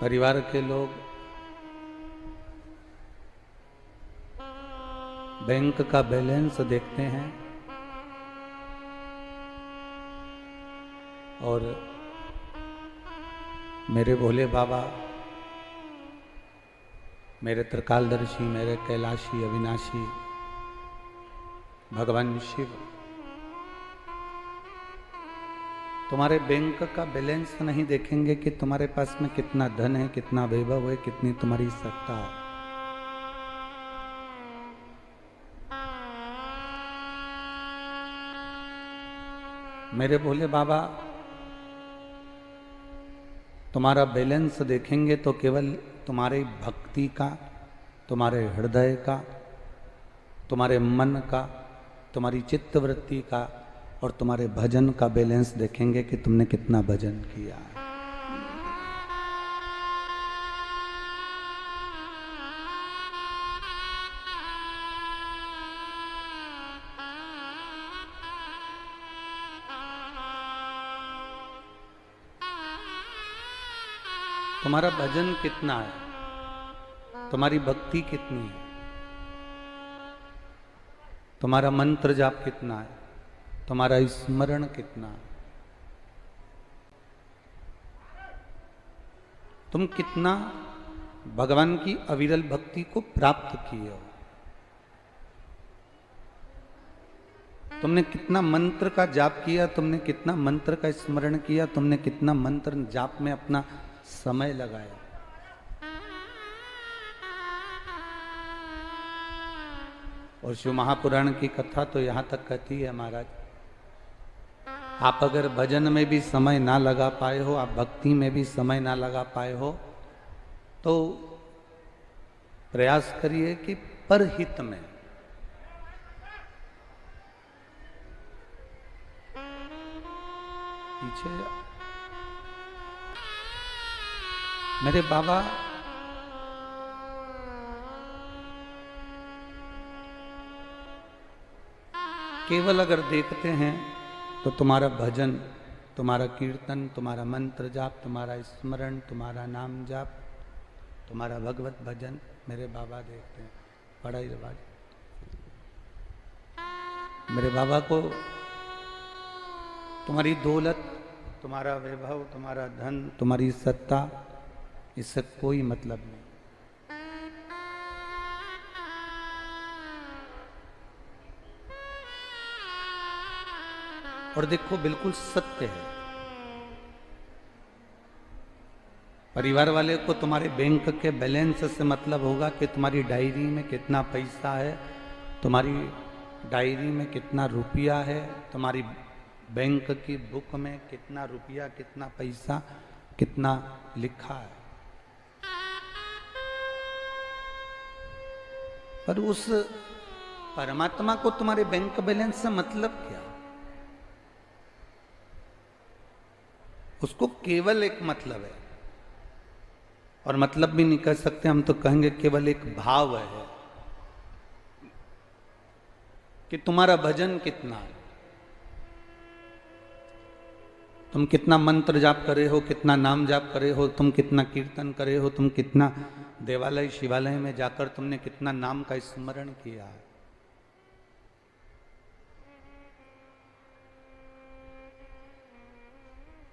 परिवार के लोग बैंक का बैलेंस देखते हैं और मेरे भोले बाबा, मेरे त्रिकालदर्शी, मेरे कैलाशी अविनाशी भगवान शिव तुम्हारे बैंक का बैलेंस नहीं देखेंगे कि तुम्हारे पास में कितना धन है, कितना वैभव है, कितनी तुम्हारी सत्ता है। मेरे भोले बाबा तुम्हारा बैलेंस देखेंगे तो केवल तुम्हारी भक्ति का, तुम्हारे हृदय का, तुम्हारे मन का, तुम्हारी चित्तवृत्ति का और तुम्हारे भजन का बैलेंस देखेंगे कि तुमने कितना भजन किया है। तुम्हारा भजन कितना है, तुम्हारी भक्ति कितनी है, तुम्हारा मंत्र जाप कितना है, तुम्हारा स्मरण कितना है, तुम कितना भगवान की अविरल भक्ति को प्राप्त किए हो, तुमने कितना मंत्र का जाप किया, तुमने कितना मंत्र का स्मरण किया, तुमने कितना मंत्र जाप में अपना समय लगाया। और शिव महापुराण की कथा तो यहां तक कहती है महाराज, आप अगर भजन में भी समय ना लगा पाए हो, आप भक्ति में भी समय ना लगा पाए हो, तो प्रयास करिए कि परहित में पीछे मेरे बाबा केवल अगर देखते हैं तो तुम्हारा भजन, तुम्हारा कीर्तन, तुम्हारा मंत्र जाप, तुम्हारा स्मरण, तुम्हारा नाम जाप, तुम्हारा भगवत भजन मेरे बाबा देखते हैं। बड़ा ही रिवाज। मेरे बाबा को तुम्हारी दौलत, तुम्हारा वैभव, तुम्हारा धन, तुम्हारी सत्ता, इससे कोई मतलब नहीं। और देखो बिल्कुल सत्य है, परिवार वाले को तुम्हारे बैंक के बैलेंस से मतलब होगा कि तुम्हारी डायरी में कितना पैसा है, तुम्हारी डायरी में कितना रुपया है, तुम्हारी बैंक की बुक में कितना रुपया, कितना पैसा, कितना लिखा है। पर उस परमात्मा को तुम्हारे बैंक बैलेंस से मतलब क्या? उसको केवल एक मतलब है, और मतलब भी नहीं कह सकते हम, तो कहेंगे केवल एक भाव है कि तुम्हारा भजन कितना है, तुम कितना मंत्र जाप करे हो, कितना नाम जाप करे हो, तुम कितना कीर्तन करे हो, तुम कितना देवालय शिवालय में जाकर तुमने कितना नाम का स्मरण किया है।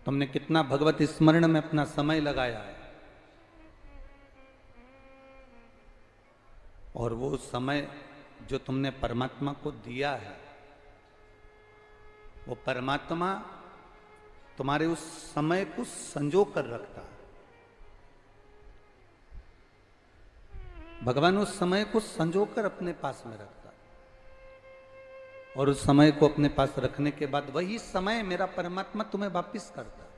तुमने कितना भगवत स्मरण में अपना समय लगाया है, और वो समय जो तुमने परमात्मा को दिया है, वो परमात्मा तुम्हारे उस समय को संजो कर रखता है। भगवान उस समय को संजो कर अपने पास में रखता है, और उस समय को अपने पास रखने के बाद वही समय मेरा परमात्मा तुम्हें वापिस करता है।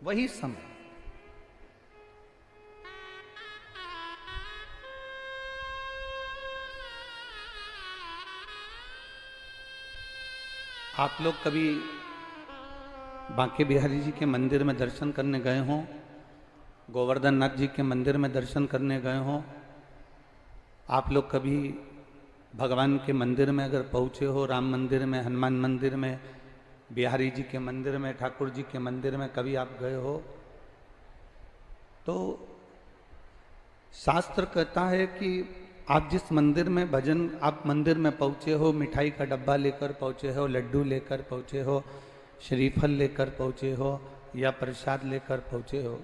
वही समय आप लोग कभी बांके बिहारी जी के मंदिर में दर्शन करने गए हों, गोवर्धन नाथ जी के मंदिर में दर्शन करने गए हों, आप लोग कभी भगवान के मंदिर में अगर पहुँचे हो, राम मंदिर में, हनुमान मंदिर में, बिहारी जी के मंदिर में, ठाकुर जी के मंदिर में कभी आप गए हो, तो शास्त्र कहता है कि आप जिस मंदिर में भजन, आप मंदिर में पहुंचे हो, मिठाई का डब्बा लेकर पहुंचे हो, लड्डू लेकर पहुंचे हो, श्रीफल लेकर पहुंचे हो या प्रसाद लेकर पहुंचे हो,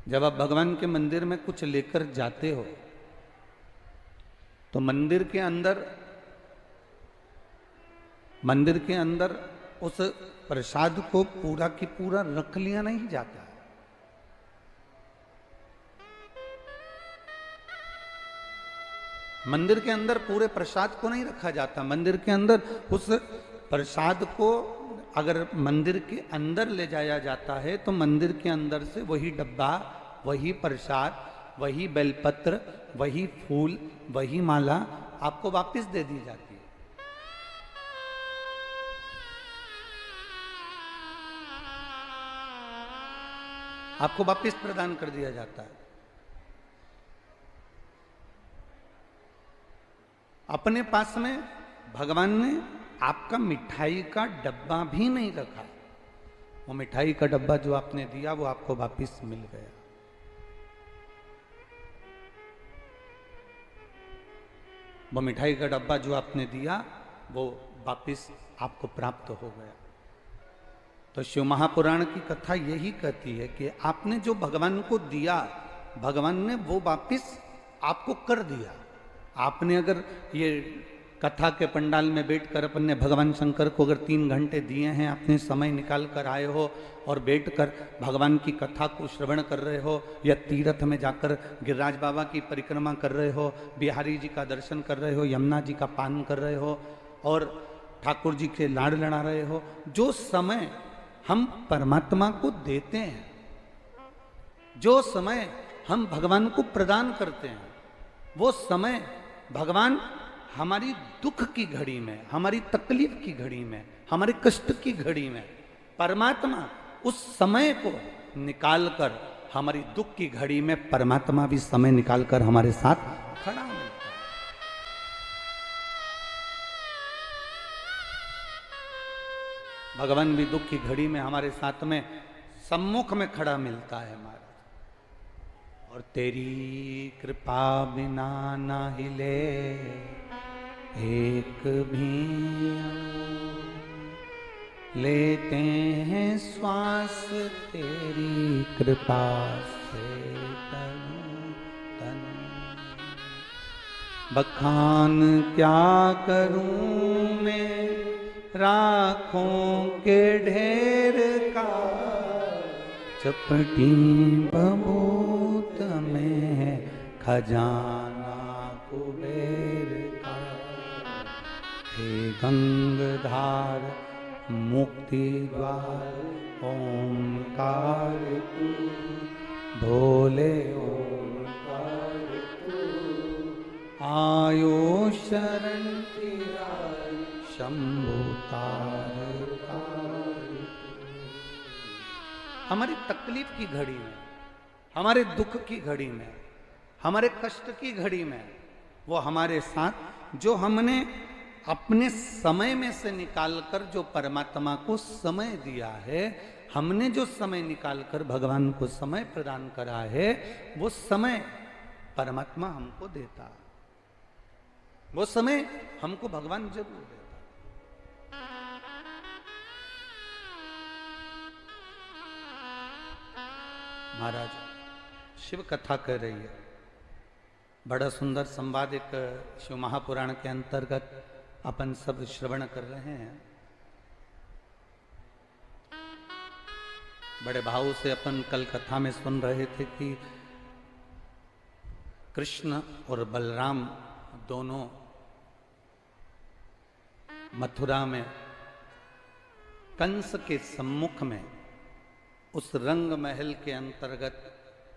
जब आप भगवान के मंदिर में कुछ लेकर जाते हो तो मंदिर के अंदर उस प्रसाद को पूरा की पूरा रख लिया नहीं जाता। मंदिर के अंदर पूरे प्रसाद को नहीं रखा जाता। मंदिर के अंदर उस प्रसाद को अगर मंदिर के अंदर ले जाया जाता है तो मंदिर के अंदर से वही डब्बा, वही प्रसाद, वही बेलपत्र, वही फूल, वही माला आपको वापस दे दी जाती है। आपको वापस प्रदान कर दिया जाता है। अपने पास में भगवान ने आपका मिठाई का डब्बा भी नहीं रखा। वो मिठाई का डब्बा जो आपने दिया वो आपको वापस मिल गया। वो मिठाई का डब्बा जो आपने दिया वो वापस आपको प्राप्त हो गया। तो शिव महापुराण की कथा यही कहती है कि आपने जो भगवान को दिया, भगवान ने वो वापस आपको कर दिया। आपने अगर ये कथा के पंडाल में बैठकर अपने भगवान शंकर को अगर 3 घंटे दिए हैं, आपने समय निकाल कर आए हो और बैठकर भगवान की कथा को श्रवण कर रहे हो, या तीर्थ में जाकर गिरिराज बाबा की परिक्रमा कर रहे हो, बिहारी जी का दर्शन कर रहे हो, यमुना जी का पान कर रहे हो और ठाकुर जी के लाड़ लड़ा रहे हो, जो समय हम परमात्मा को देते हैं, जो समय हम भगवान को प्रदान करते हैं, वो समय भगवान हमारी दुख की घड़ी में, हमारी तकलीफ की घड़ी में, हमारे कष्ट की घड़ी में, परमात्मा उस समय को निकालकर, हमारी दुख की घड़ी में परमात्मा भी समय निकालकर हमारे साथ खड़ा मिलता है। भगवान भी दुख की घड़ी में हमारे साथ में सम्मुख में खड़ा मिलता है हमारा। और तेरी कृपा बिना ना हिले एक भी लेते हैं श्वास, तेरी कृपा से तनु तनु। बखान क्या करूं मैं राखों के ढेर का, चपटी बबूत में खजाना कुबेर का। हे गंगधार मुक्ति द्वार ओंकार तू, भोले ओंकार तू। आयो शरण तेरा शंभु तार तार। हमारी तकलीफ की घड़ी में, हमारे दुख की घड़ी में, हमारे कष्ट की घड़ी में वो हमारे साथ, जो हमने अपने समय में से निकालकर जो परमात्मा को समय दिया है, हमने जो समय निकालकर भगवान को समय प्रदान करा है, वो समय परमात्मा हमको देता, वो समय हमको भगवान जरूर देता। महाराज शिव कथा कह रही है, बड़ा सुंदर संवाद एक शिव महापुराण के अंतर्गत अपन सब श्रवण कर रहे हैं। बड़े भाव से अपन कल कथा में सुन रहे थे कि कृष्ण और बलराम दोनों मथुरा में कंस के सम्मुख में उस रंग महल के अंतर्गत,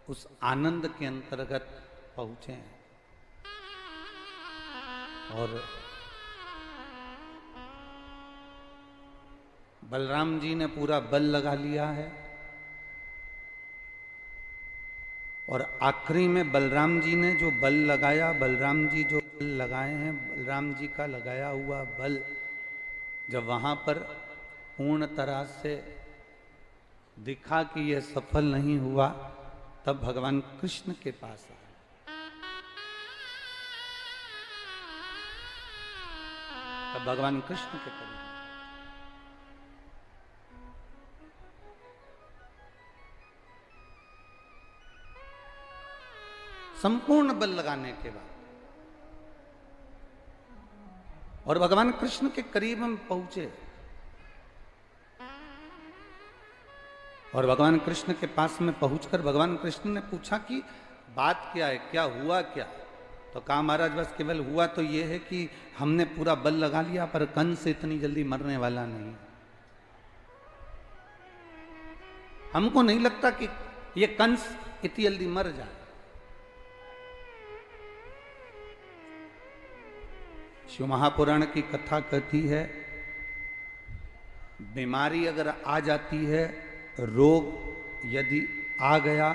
उस आनंद के अंतर्गत पहुंचे हैं। और बलराम जी ने पूरा बल लगा लिया है और आखिरी में बलराम जी ने जो बल लगाया, बलराम जी जो बल लगाए हैं, बलराम जी का लगाया हुआ बल जब वहां पर पूर्ण तरह से दिखा कि यह सफल नहीं हुआ, तब भगवान कृष्ण के पास आए। तब भगवान कृष्ण के करीब संपूर्ण बल लगाने के बाद और भगवान कृष्ण के करीब हम पहुंचे और भगवान कृष्ण के पास में पहुंचकर भगवान कृष्ण ने पूछा कि बात क्या है, क्या हुआ क्या? तो कहा महाराज बस केवल हुआ तो ये है कि हमने पूरा बल लगा लिया पर कंस इतनी जल्दी मरने वाला नहीं। हमको नहीं लगता कि ये कंस इतनी जल्दी मर जाए। शिव महापुराण की कथा कहती है बीमारी अगर आ जाती है, रोग यदि आ गया,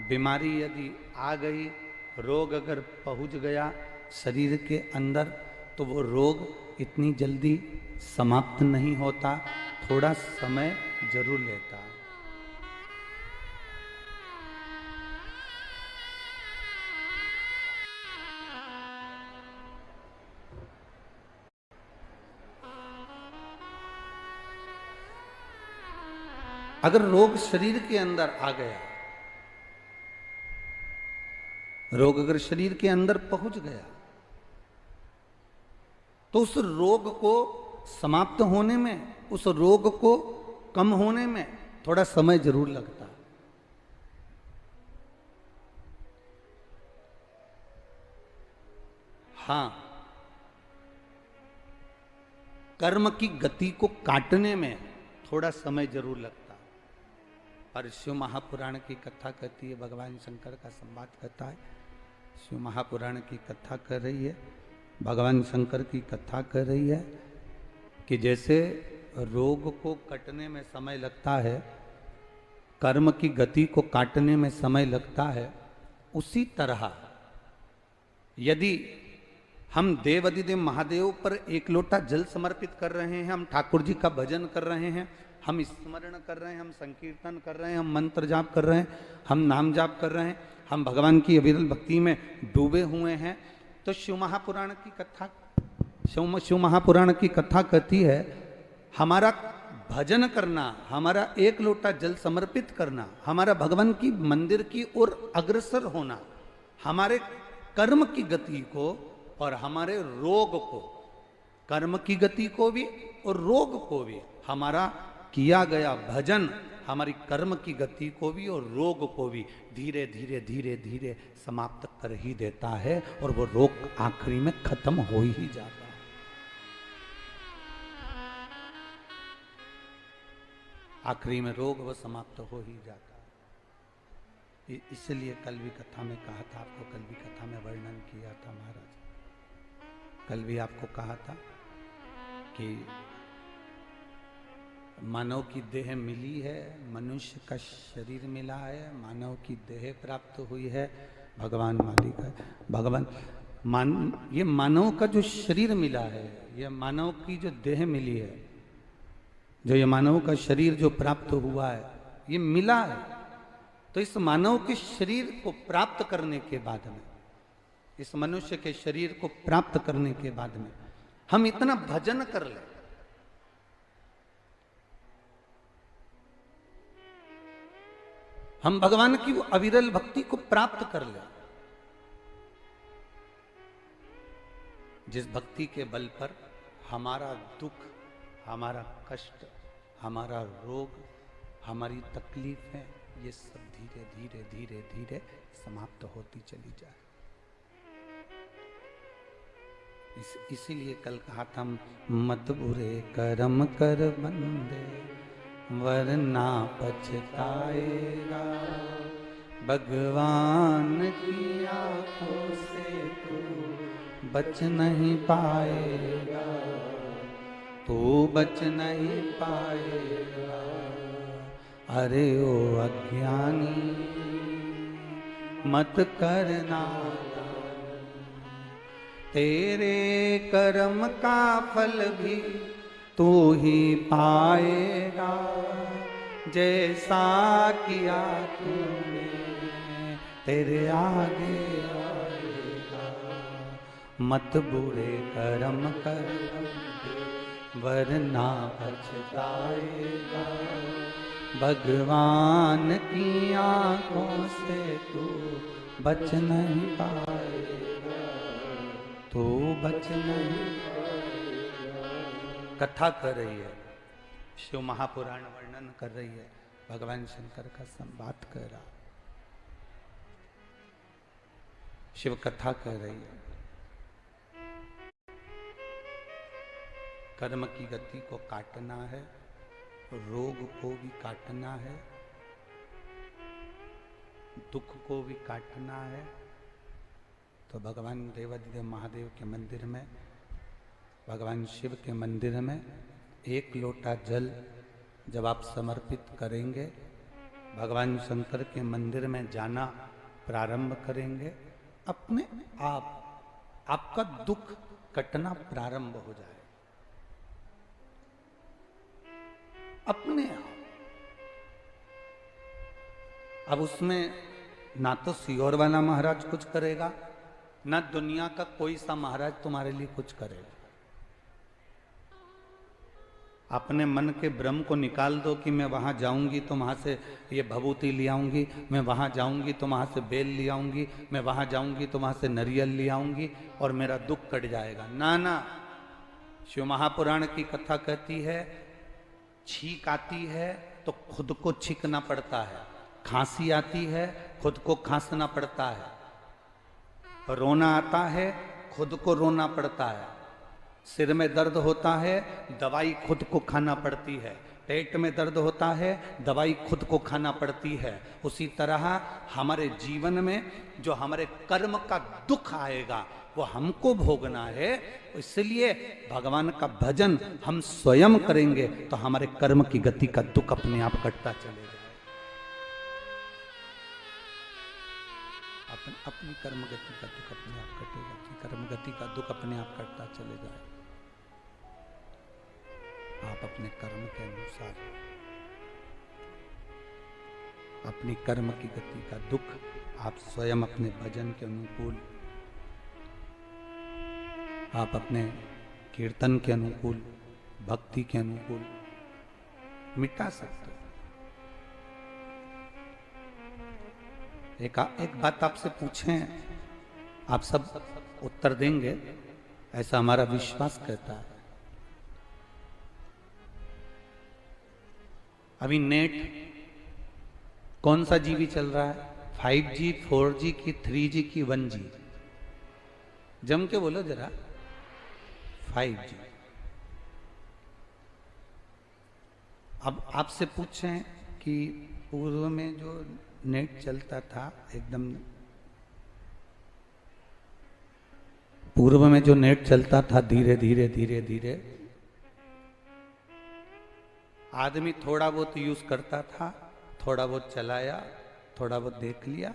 बीमारी यदि आ गई, रोग अगर पहुंच गया शरीर के अंदर तो वो रोग इतनी जल्दी समाप्त नहीं होता, थोड़ा समय जरूर लेता। अगर रोग शरीर के अंदर आ गया, रोग अगर शरीर के अंदर पहुंच गया तो उस रोग को समाप्त होने में, उस रोग को कम होने में थोड़ा समय जरूर लगता। हां, कर्म की गति को काटने में थोड़ा समय जरूर लगता। पर शिव महापुराण की कथा कहती है, भगवान शंकर का संवाद कहता है, शिव महापुराण की कथा कर रही है, भगवान शंकर की कथा कर रही है कि जैसे रोग को कटने में समय लगता है, कर्म की गति को काटने में समय लगता है, उसी तरह यदि हम देवाधिदेव महादेव पर एक लोटा जल समर्पित कर रहे हैं, हम ठाकुर जी का भजन कर रहे हैं, हम स्मरण कर रहे हैं, हम संकीर्तन कर रहे हैं, हम मंत्र जाप कर रहे हैं, हम नाम जाप कर रहे हैं, हम भगवान की अविरल भक्ति में डूबे हुए हैं, तो शिव महापुराण की कथा, शिव महापुराण की कथा कहती है हमारा भजन करना, हमारा एक लोटा जल समर्पित करना, हमारा भगवान की मंदिर की ओर अग्रसर होना, हमारे कर्म की गति को और हमारे रोग को, कर्म की गति को भी और रोग को भी, हमारा किया गया भजन हमारी कर्म की गति को भी और रोग को भी धीरे धीरे धीरे धीरे समाप्त कर ही देता है और वो रोग आखिरी में खत्म हो ही जाता है। आखिरी में रोग वो समाप्त हो ही जाता है। इसलिए कल भी कथा में कहा था, आपको कल भी कथा में वर्णन किया था महाराज, कल भी आपको कहा था कि मानव की देह मिली है, मनुष्य का शरीर मिला है, मानव की देह प्राप्त हुई है, भगवान मालिक है, भगवान ये मानव का जो शरीर मिला है, ये मानव की जो देह मिली है, जो ये मानव का शरीर जो प्राप्त हुआ है, ये मिला है। तो इस मानव के शरीर को प्राप्त करने के बाद में, इस मनुष्य के शरीर को प्राप्त करने के बाद में हम इतना भजन कर ले, हम भगवान की वो अविरल भक्ति को प्राप्त कर ले, जिस भक्ति के बल पर हमारा दुख, हमारा कष्ट, हमारा रोग, हमारी तकलीफें, ये सब धीरे धीरे धीरे धीरे समाप्त होती चली जाए। इसीलिए कल कहा था, मत बुरे कर्म कर बंदे वरना पछताएगा, भगवान की आंखों से तू बच नहीं पाएगा, तू बच नहीं पाएगा। अरे ओ अज्ञानी मत करना, तेरे कर्म का फल भी तू ही पाएगा, जैसा किया तूने तेरे आगे आएगा। मत बुरे कर्म कर वरना पछताएगा। भगवान की आंखों से तू बच नहीं पाएगा, तू बच नहीं पाएगा। कथा कर रही है, शिव महापुराण वर्णन कर रही है, भगवान शंकर का संवाद कर रहा, शिव कथा कर रही है। कर्म की गति को काटना है, रोग को भी काटना है, दुख को भी काटना है। तो भगवान देवाधिदेव महादेव के मंदिर में, भगवान शिव के मंदिर में 1 लोटा जल जब आप समर्पित करेंगे, भगवान शंकर के मंदिर में जाना प्रारंभ करेंगे, अपने आप आपका दुख कटना प्रारंभ हो जाए, अपने आप। अब उसमें ना तो सियोर वाला महाराज कुछ करेगा, ना दुनिया का कोई सा महाराज तुम्हारे लिए कुछ करेगा। अपने मन के भ्रम को निकाल दो कि मैं वहां जाऊंगी तो वहां से ये भभूति ले आऊंगी, मैं वहां जाऊंगी तो वहां से बेल ले आऊंगी, मैं वहां जाऊंगी तो वहां से नारियल ले आऊंगी और मेरा दुख कट जाएगा। ना ना, शिव महापुराण की कथा कहती है, छींक आती है तो खुद को छींकना पड़ता है, खांसी आती है खुद को खांसना पड़ता है, रोना आता है खुद को रोना पड़ता है, सिर में दर्द होता है दवाई खुद को खाना पड़ती है, पेट में दर्द होता है दवाई खुद को खाना पड़ती है। उसी तरह हमारे जीवन में जो हमारे कर्म का दुख आएगा वो हमको भोगना है। इसलिए भगवान का भजन हम स्वयं करेंगे तो हमारे कर्म की गति का दुख अपने आप कटता चलेगा। अपनी कर्म गति का दुख अपने आप कटेगा, अपनी कर्म गति का दुख अपने आप कटता चले जाए। आप अपने कर्म के अनुसार अपनी कर्म की गति का दुख आप स्वयं अपने भजन के अनुकूल, आप अपने कीर्तन के अनुकूल, भक्ति के अनुकूल मिटा सकते हो। एक बात आपसे पूछें, आप सब उत्तर देंगे ऐसा हमारा विश्वास कहता है। अभी नेट कौन सा जीबी चल रहा है? 5G, 4G की 3G की 1G? जम के बोलो जरा। 5G। अब आपसे पूछें कि पूर्व में जो नेट चलता था, एकदम पूर्व में जो नेट चलता था धीरे धीरे धीरे धीरे, आदमी थोड़ा बहुत यूज करता था, थोड़ा बहुत चलाया, थोड़ा बहुत देख लिया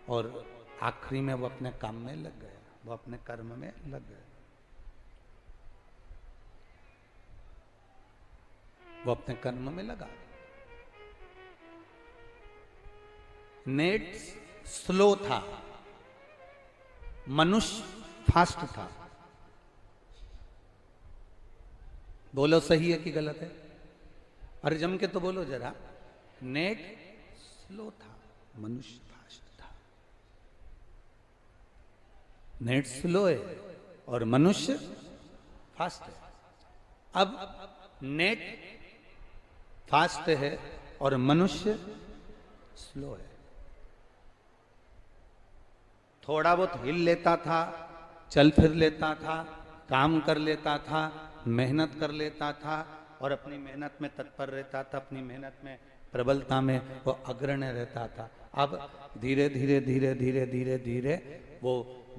और आखिरी में वो अपने काम में लग गया, वो अपने कर्म में लग गया, वो अपने कर्म में लगा। नेट स्लो था, मनुष्य फास्ट था। बोलो सही है कि गलत है? अरे जम के तो बोलो जरा। नेट स्लो था, मनुष्य फास्ट था। नेट स्लो है और मनुष्य फास्ट है। अब नेट फास्ट है और मनुष्य स्लो है। थोड़ा बहुत हिल लेता था, चल फिर लेता था, काम कर लेता था, मेहनत कर लेता था और अपनी मेहनत में तत्पर रहता था, अपनी मेहनत में प्रबलता में वो अग्रणी रहता था। अब धीरे धीरे धीरे धीरे धीरे धीरे वो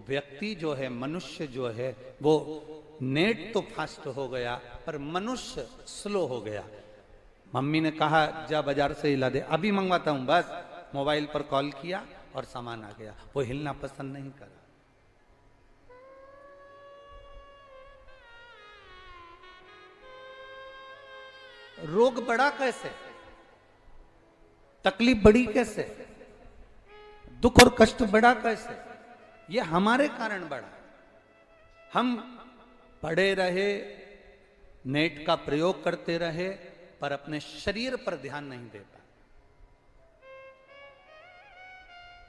व्यक्ति जो है, मनुष्य जो है, वो नेट तो फास्ट हो गया पर मनुष्य स्लो हो गया। मम्मी ने कहा जा बाजार से हिला दे, अभी मंगवाता हूं, बस मोबाइल पर कॉल किया और सामान आ गया। वो हिलना पसंद नहीं करा। रोग बढ़ा कैसे? तकलीफ बढ़ी कैसे? दुख और कष्ट बढ़ा कैसे? ये हमारे कारण बढ़ा। हम पढ़े रहे, नेट का प्रयोग करते रहे, पर अपने शरीर पर ध्यान नहीं दे पाए।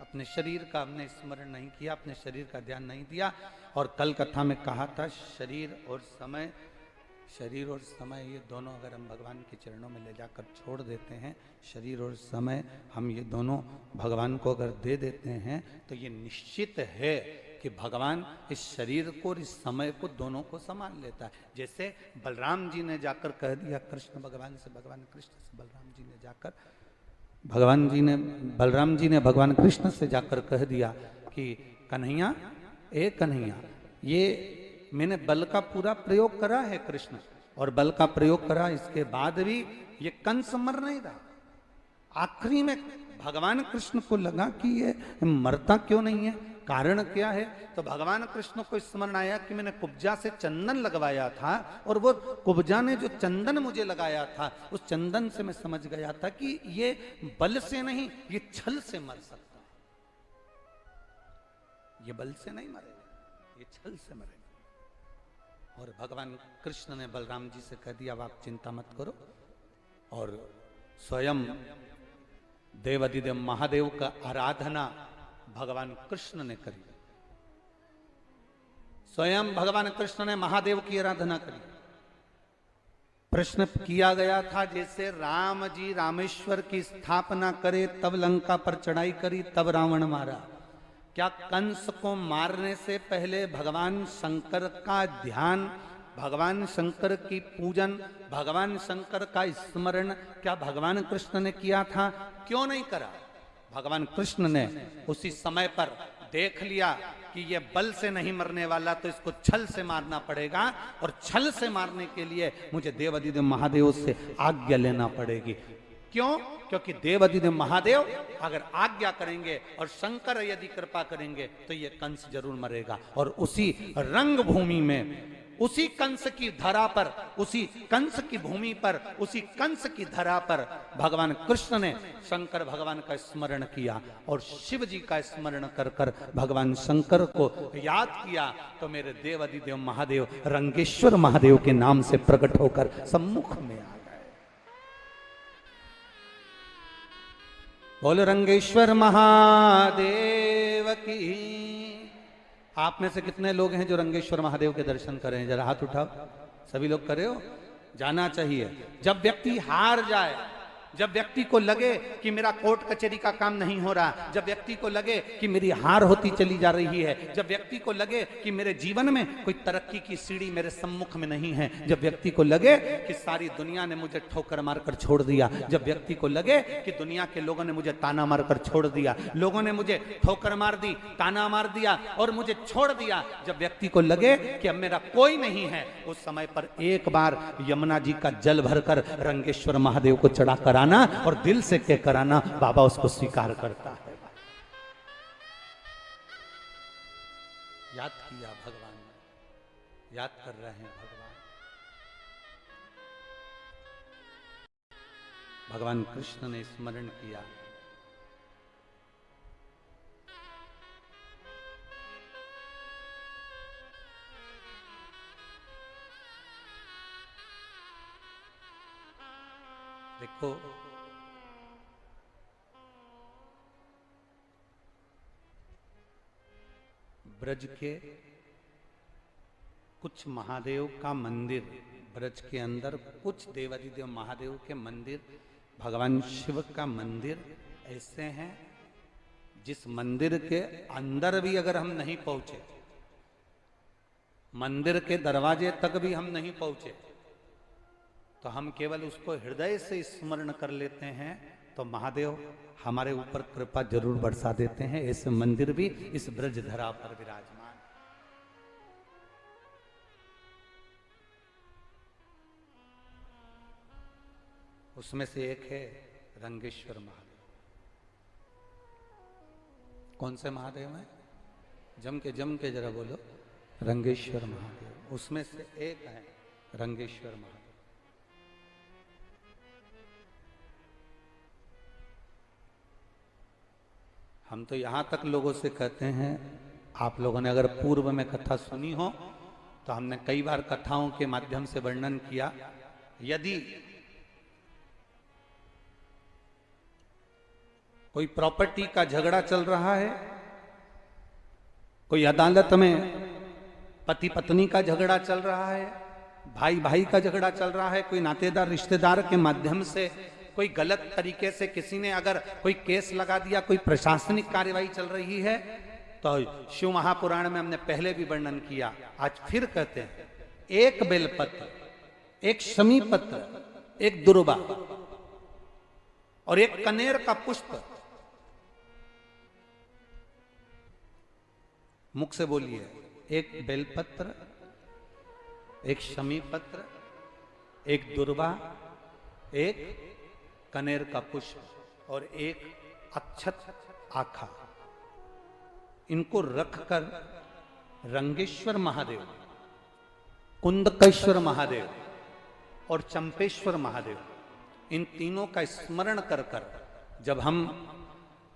अपने शरीर का हमने स्मरण नहीं किया, अपने शरीर का ध्यान नहीं दिया। और कल कथा में कहा था, शरीर और समय ये दोनों अगर हम भगवान के चरणों में ले जाकर छोड़ देते हैं, शरीर और समय हम ये दोनों भगवान को अगर दे देते हैं, तो ये निश्चित है कि भगवान इस शरीर को और इस समय को दोनों को संभाल लेता है। जैसे बलराम जी ने जाकर कह दिया कृष्ण भगवान से, भगवान कृष्ण से बलराम जी ने जाकर बलराम जी ने भगवान कृष्ण से जाकर कह दिया कि कन्हैया, ए कन्हैया, ये मैंने बल का पूरा प्रयोग करा है कृष्ण, और बल का प्रयोग करा, इसके बाद भी ये कंस मर नहीं रहा। आखिरी में भगवान कृष्ण को लगा कि ये मरता क्यों नहीं है, कारण क्या है? तो भगवान कृष्ण को स्मरण आया कि मैंने कुब्जा से चंदन लगवाया था, और वो कुब्जा ने जो चंदन मुझे लगाया था, उस चंदन से मैं समझ गया था कि ये बल से नहीं, ये छल से मर सकता है। ये बल से नहीं मरेगा, ये छल से मरेगा। और भगवान कृष्ण ने बलराम जी से कह दिया, अब आप चिंता मत करो। और स्वयं देवाधिदेव महादेव का आराधना भगवान कृष्ण ने करी। स्वयं भगवान कृष्ण ने महादेव की आराधना करी। प्रश्न किया गया था, जैसे राम जी रामेश्वर की स्थापना करे, तब लंका पर चढ़ाई करी, तब रावण मारा। क्या कंस को मारने से पहले भगवान शंकर का ध्यान, भगवान शंकर की पूजन, भगवान शंकर का स्मरण क्या भगवान कृष्ण ने किया था? क्यों नहीं करा? भगवान कृष्ण ने उसी समय पर देख लिया कि ये बल से नहीं मरने वाला, तो इसको छल से मारना पड़ेगा, और छल से मारने के लिए मुझे देवाधिदेव महादेव से आज्ञा लेना पड़ेगी। क्यों? क्योंकि देवाधिदेव महादेव अगर आज्ञा करेंगे और शंकर यदि कृपा करेंगे, तो ये कंस जरूर मरेगा। और उसी रंग भूमि में, उसी कंस की धरा पर, उसी कंस की भूमि पर, उसी कंस की धरा पर भगवान कृष्ण ने शंकर भगवान का स्मरण किया, और शिव जी का स्मरण कर कर भगवान शंकर को याद किया, तो मेरे देवाधिदेव महादेव रंगेश्वर महादेव के नाम से प्रकट होकर सम्मुख में आ गए। बोल रंगेश्वर महादेव की। आप में से कितने लोग हैं जो रंगेश्वर महादेव के दर्शन करें? जरा हाथ उठाओ। सभी लोग करे हो? जाना चाहिए। जब व्यक्ति हार जाए, जब व्यक्ति को लगे कि मेरा कोर्ट कचहरी का काम नहीं हो रहा, जब व्यक्ति को लगे कि मेरी हार होती चली जा रही है, जब व्यक्ति को लगे कि मेरे जीवन में कोई तरक्की की सीढ़ी मेरे सम्मुख में नहीं है, जब व्यक्ति को लगे कि सारी दुनिया ने मुझे ठोकर मारकर छोड़ दिया, जब व्यक्ति को लगे कि दुनिया के लोगों ने मुझे ताना मारकर छोड़ दिया, लोगों ने मुझे ठोकर मार दी, ताना मार दिया और मुझे छोड़ दिया, जब व्यक्ति को लगे कि अब मेरा कोई नहीं है, उस समय पर एक बार यमुना जी का जल भरकर रंगेश्वर महादेव को चढ़ा कर आना और दिल से कह कराना, बाबा उसको स्वीकार करता है। याद किया भगवान ने, याद कर रहे हैं भगवान कृष्ण ने स्मरण किया। देखो, ब्रज के कुछ महादेव का मंदिर, ब्रज के अंदर कुछ देवाधिदेव महादेव के मंदिर, भगवान शिव का मंदिर ऐसे हैं जिस मंदिर के अंदर भी अगर हम नहीं पहुंचे, मंदिर के दरवाजे तक भी हम नहीं पहुंचे, तो हम केवल उसको हृदय से स्मरण कर लेते हैं, तो महादेव हमारे ऊपर कृपा जरूर बरसा देते हैं। ऐसे मंदिर भी इस ब्रज धरा पर विराजमान। उसमें से एक है रंगेश्वर महादेव। कौन से महादेव हैं? जम के जरा बोलो। रंगेश्वर महादेव उसमें से एक है, रंगेश्वर महादेव। हम तो यहाँ तक लोगों से कहते हैं, आप लोगों ने अगर पूर्व में कथा सुनी हो तो हमने कई बार कथाओं के माध्यम से वर्णन किया, यदि कोई प्रॉपर्टी का झगड़ा चल रहा है, कोई अदालत में पति पत्नी का झगड़ा चल रहा है, भाई भाई का झगड़ा चल रहा है, कोई नातेदार रिश्तेदार के माध्यम से कोई गलत तरीके से किसी ने अगर कोई केस लगा दिया, कोई प्रशासनिक कार्यवाही चल रही है, तो शिव महापुराण में हमने पहले भी वर्णन किया, आज फिर कहते हैं, एक बेलपत्र, एक शमी पत्र, एक दुर्वा और एक कनेर का पुष्प, मुख से बोलिए, एक बेलपत्र, एक शमी पत्र, एक दुर्वा, एक कनेर का पुष्प और एक अक्षत आखा, इनको रखकर रंगेश्वर महादेव, कुंदकेश्वर महादेव और चंपेश्वर महादेव, इन तीनों का स्मरण कर कर जब हम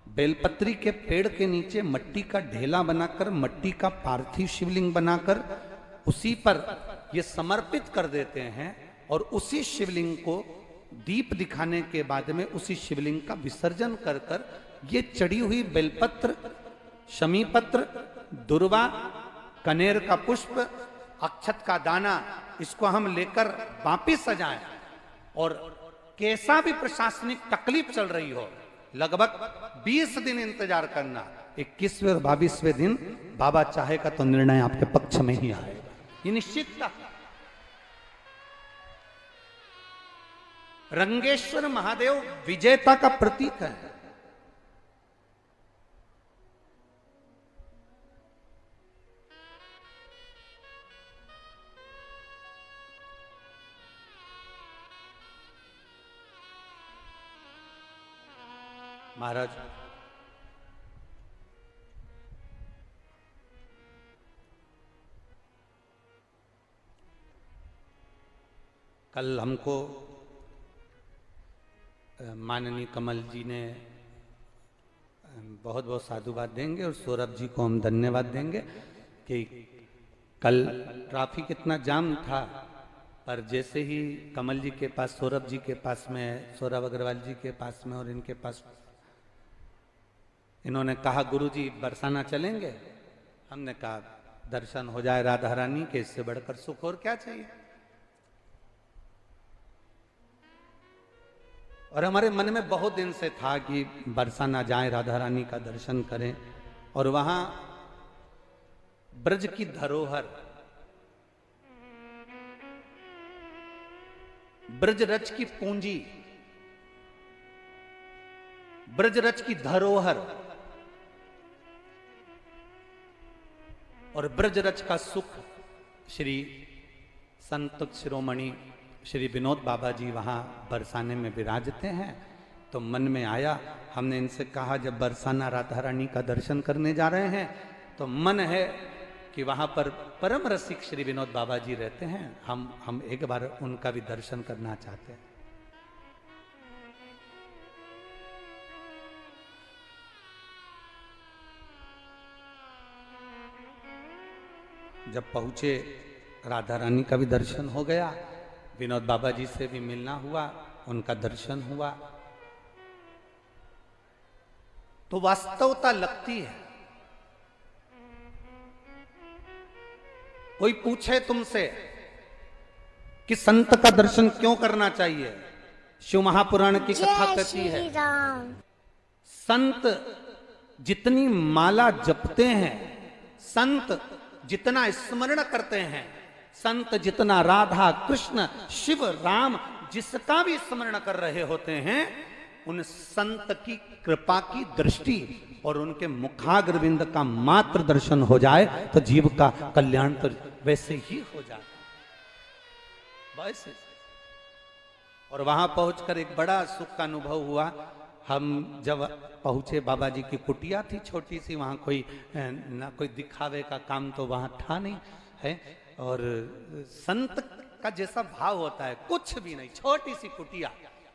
बेलपत्री के पेड़ के नीचे मट्टी का ढेला बनाकर, मट्टी का पार्थिव शिवलिंग बनाकर उसी पर ये समर्पित कर देते हैं और उसी शिवलिंग को दीप दिखाने के बाद में उसी शिवलिंग का विसर्जन कर कर ये चढ़ी हुई बेलपत्र, शमी पत्र, दुर्वा, कनेर का पुष्प, अक्षत का दाना, इसको हम लेकर वापिस सजाएं और कैसा भी प्रशासनिक तकलीफ चल रही हो, लगभग 20 दिन इंतजार करना, 21वें और 22वें दिन बाबा चाहेगा तो निर्णय आपके पक्ष में ही आएगा, ये निश्चितता। रंगेश्वर महादेव विजेता का प्रतीक है। महाराज, कल हमको माननीय कमल जी ने बहुत बहुत साधुवाद देंगे और सौरभ जी को हम धन्यवाद देंगे कि कल ट्रैफिक इतना जाम था, पर जैसे ही कमल जी के पास, सौरभ जी के पास में, सौरभ अग्रवाल जी के पास में और इनके पास, इन्होंने कहा गुरुजी बरसाना चलेंगे, हमने कहा दर्शन हो जाए राधा रानी के, इससे बढ़कर सुख और क्या चाहिए। और हमारे मन में बहुत दिन से था कि बरसाना जाए, राधा रानी का दर्शन करें और वहां ब्रज की धरोहर, ब्रजरज की पूंजी, ब्रजरज की धरोहर और ब्रजरज का सुख श्री संत शिरोमणि श्री विनोद बाबा जी वहाँ बरसाने में विराजते हैं। तो मन में आया, हमने इनसे कहा जब बरसाना राधा रानी का दर्शन करने जा रहे हैं तो मन है कि वहाँ पर परम रसिक श्री विनोद बाबा जी रहते हैं, हम एक बार उनका भी दर्शन करना चाहते हैं। जब पहुंचे, राधा रानी का भी दर्शन हो गया, विनोद बाबा जी से भी मिलना हुआ, उनका दर्शन हुआ, तो वास्तवता लगती है। कोई पूछे तुमसे कि संत का दर्शन क्यों करना चाहिए, शिव महापुराण की कथा कहती है, संत जितनी माला जपते हैं, संत जितना स्मरण करते हैं, संत जितना राधा कृष्ण शिव राम जिसका भी स्मरण कर रहे होते हैं, उन संत की कृपा की दृष्टि और उनके मुखाग्रविंद का मात्र दर्शन हो जाए तो जीव का कल्याण तो वैसे ही हो जाता वैसे। और वहां पहुंचकर एक बड़ा सुख का अनुभव हुआ। हम जब पहुंचे, बाबा जी की कुटिया थी छोटी सी, वहां कोई ना कोई दिखावे का काम तो वहां था नहीं है, और संत का जैसा भाव होता है कुछ भी नहीं, छोटी सी कुटिया,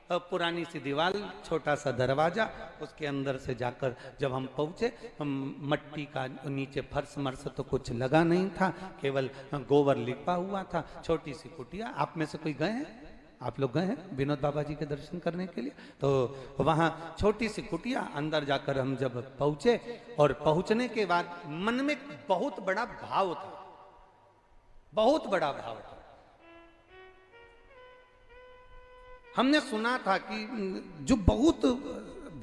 पुरानी सी दीवार, छोटा सा दरवाजा, उसके अंदर से जाकर जब हम पहुंचे, मट्टी का नीचे फर्श मर्स तो कुछ लगा नहीं था, केवल गोबर लिपा हुआ था, छोटी सी कुटिया। आप में से कोई गए हैं? आप लोग गए हैं विनोद बाबा जी के दर्शन करने के लिए? तो वहां छोटी सी कुटिया, अंदर जाकर हम जब पहुंचे और पहुंचने के बाद मन में बहुत बड़ा भाव था, बहुत बड़ा भाव था। हमने सुना था कि जो बहुत